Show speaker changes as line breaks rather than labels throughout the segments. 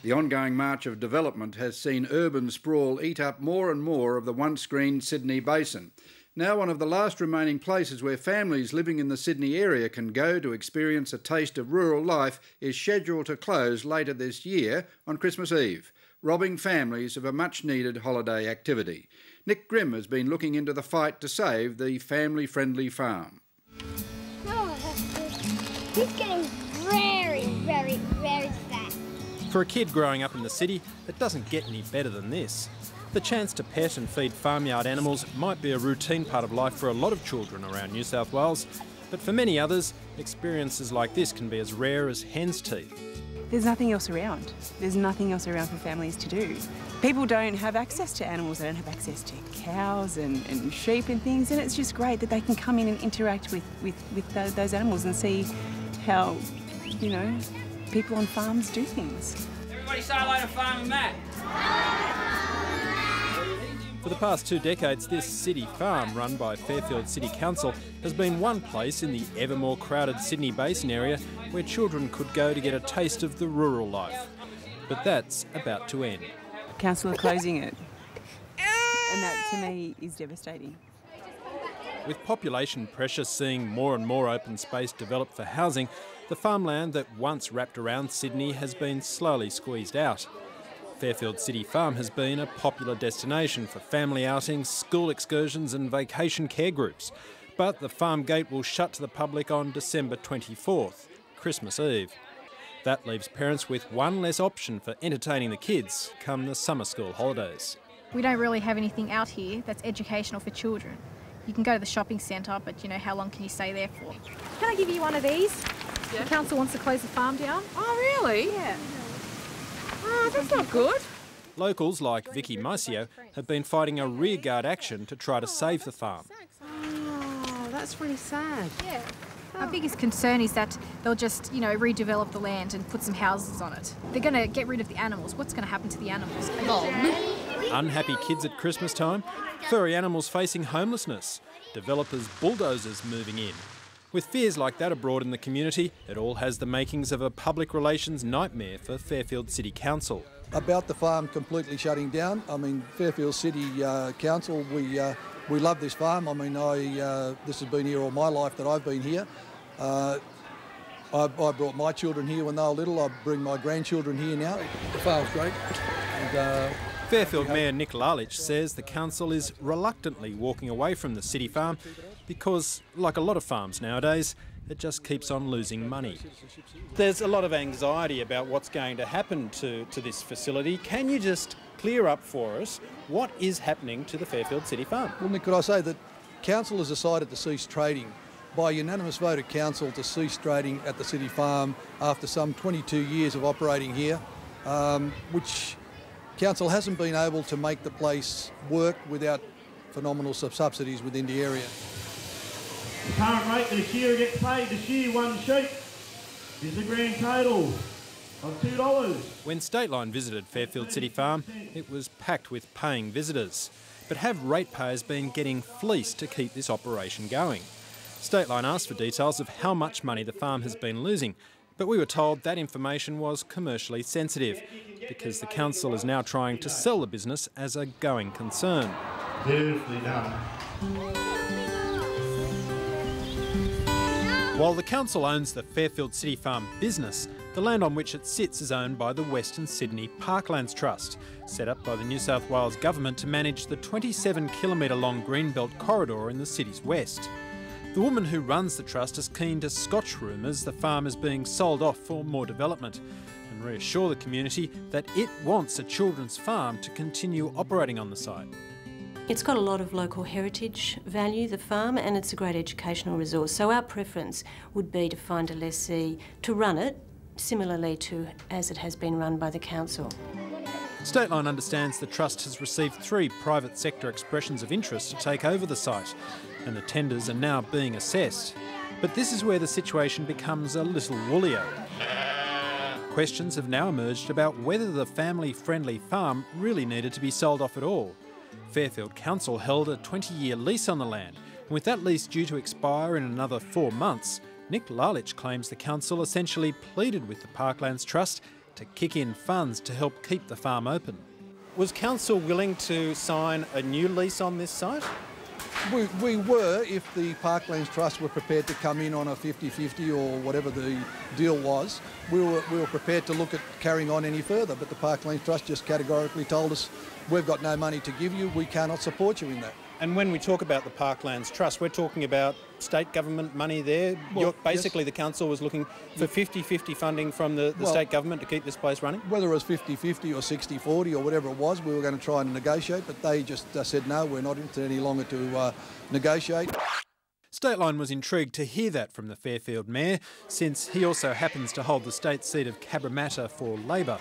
The ongoing march of development has seen urban sprawl eat up more and more of the once green Sydney basin. Now one of the last remaining places where families living in the Sydney area can go to experience a taste of rural life is scheduled to close later this year on Christmas Eve, robbing families of a much-needed holiday activity. Nick Grimm has been looking into the fight to save the family-friendly farm.
Oh, that's good. He's getting very fat.
For a kid growing up in the city, it doesn't get any better than this. The chance to pet and feed farmyard animals might be a routine part of life for a lot of children around New South Wales, but for many others, experiences like this can be as rare as hen's teeth.
There's nothing else around. There's nothing else around for families to do. People don't have access to animals, they don't have access to cows and sheep and things, and it's just great that they can come in and interact with those animals and see how, you know, people on farms do things.
Everybody say hello to Farmer Matt.
For the past 2 decades, this city farm run by Fairfield City Council has been one place in the ever more crowded Sydney Basin area where children could go to get a taste of the rural life. But that's about to end.
Council are closing it, and that to me is devastating.
With population pressure seeing more and more open space developed for housing, the farmland that once wrapped around Sydney has been slowly squeezed out. Fairfield City Farm has been a popular destination for family outings, school excursions and vacation care groups. But the farm gate will shut to the public on December 24th, Christmas Eve. That leaves parents with one less option for entertaining the kids come the summer school holidays.
We don't really have anything out here that's educational for children. You can go to the shopping centre, but you know, how long can you stay there for? Can I give you one of these? Yeah. The council wants to close the farm down.
Oh, really?
Yeah.
Oh, that's not good.
Locals like Vicky Mycio have been fighting a rearguard action to try to save the farm.
Oh, that's really sad.
Yeah. Our biggest concern is that they'll just, you know, redevelop the land and put some houses on it. They're going to get rid of the animals. What's going to happen to the animals?
Unhappy kids at Christmas time, furry animals facing homelessness, developers' bulldozers moving in. With fears like that abroad in the community, it all has the makings of a public relations nightmare for Fairfield City Council.
About the farm completely shutting down, I mean, Fairfield City Council, we love this farm. I mean, this has been here all my life that I've been here. I brought my children here when they were little. I bring my grandchildren here now. The farm's great. And,
Fairfield Mayor Nick Lalich says the council is reluctantly walking away from the city farm because, like a lot of farms nowadays, it just keeps on losing money. There's a lot of anxiety about what's going to happen to this facility. Can you just clear up for us what is happening to the Fairfield City farm?
Well, Nick, could I say that council has decided to cease trading by unanimous vote of council to cease trading at the city farm after some 22 years of operating here, which council hasn't been able to make the place work without phenomenal subsidies within the area.
The current rate this year gets paid this year, one sheep, is a grand total of $2.
When Stateline visited Fairfield City Farm, it was packed with paying visitors. But have ratepayers been getting fleeced to keep this operation going? Stateline asked for details of how much money the farm has been losing, but we were told that information was commercially sensitive because the council is now trying to sell the business as a going concern.
Beautifully done.
While the council owns the Fairfield City Farm business, the land on which it sits is owned by the Western Sydney Parklands Trust, set up by the New South Wales Government to manage the 27-kilometre long Greenbelt corridor in the city's west. The woman who runs the trust is keen to scotch rumours the farm is being sold off for more development and reassure the community that it wants a children's farm to continue operating on the site.
It's got a lot of local heritage value, the farm, and it's a great educational resource. So our preference would be to find a lessee to run it similarly to as it has been run by the council.
Stateline understands the trust has received 3 private sector expressions of interest to take over the site, and the tenders are now being assessed. But this is where the situation becomes a little woollier. Questions have now emerged about whether the family-friendly farm really needed to be sold off at all. Fairfield Council held a 20-year lease on the land, and with that lease due to expire in another 4 months, Nick Lalich claims the council essentially pleaded with the Parklands Trust to kick in funds to help keep the farm open. Was council willing to sign a new lease on this site?
We were, if the Parklands Trust were prepared to come in on a 50-50 or whatever the deal was. We were prepared to look at carrying on any further, but the Parklands Trust just categorically told us, we've got no money to give you, we cannot support you in that.
And when we talk about the Parklands Trust, we're talking about state government money there.
Well,
basically,
yes.
The council was looking for 50-50 funding from the state government to keep this place running?
Whether it was 50-50 or 60-40 or whatever it was, we were going to try and negotiate, but they just said, no, we're not into any longer to negotiate.
Stateline was intrigued to hear that from the Fairfield Mayor, since he also happens to hold the state seat of Cabramatta for Labor,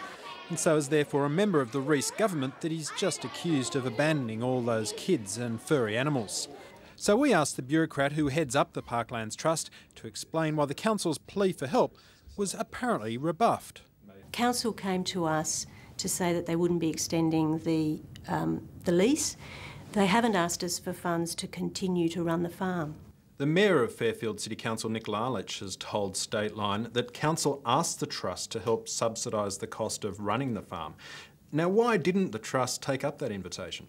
and so is therefore a member of the Reece government that he's just accused of abandoning all those kids and furry animals. So we asked the bureaucrat who heads up the Parklands Trust to explain why the council's plea for help was apparently rebuffed.
Council came to us to say that they wouldn't be extending the lease. They haven't asked us for funds to continue to run the farm.
The Mayor of Fairfield City Council, Nick Larlich, has told Stateline that council asked the Trust to help subsidise the cost of running the farm. Now, why didn't the Trust take up that invitation?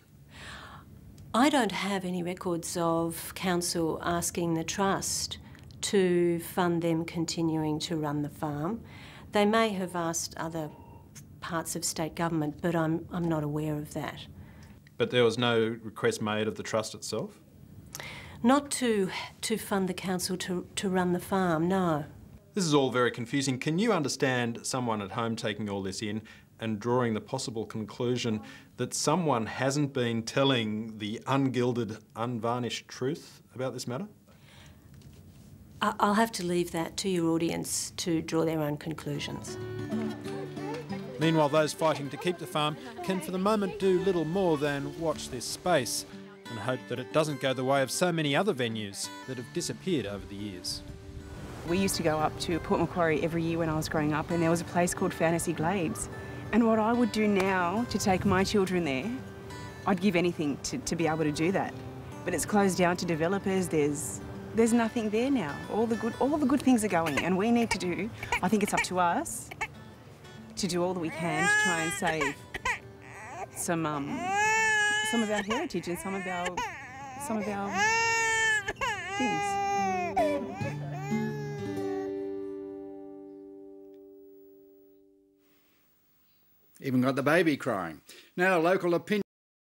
I don't have any records of council asking the Trust to fund them continuing to run the farm. They may have asked other parts of state government, but I'm not aware of that.
But there was no request made of the Trust itself?
Not to fund the council to run the farm, no.
This is all very confusing. Can you understand someone at home taking all this in and drawing the possible conclusion that someone hasn't been telling the ungilded, unvarnished truth about this matter?
I'll have to leave that to your audience to draw their own conclusions.
Meanwhile, those fighting to keep the farm can for the moment do little more than watch this space and hope that it doesn't go the way of so many other venues that have disappeared over the years.
We used to go up to Port Macquarie every year when I was growing up, and there was a place called Fantasy Glades. And what I would do now to take my children there, I'd give anything to be able to do that. But it's closed down to developers. There's nothing there now. All the good things are going, and we need to do. I think it's up to us to do all that we can to try and save some of our heritage and some of our things.
Even got the baby crying. Now, local opinion.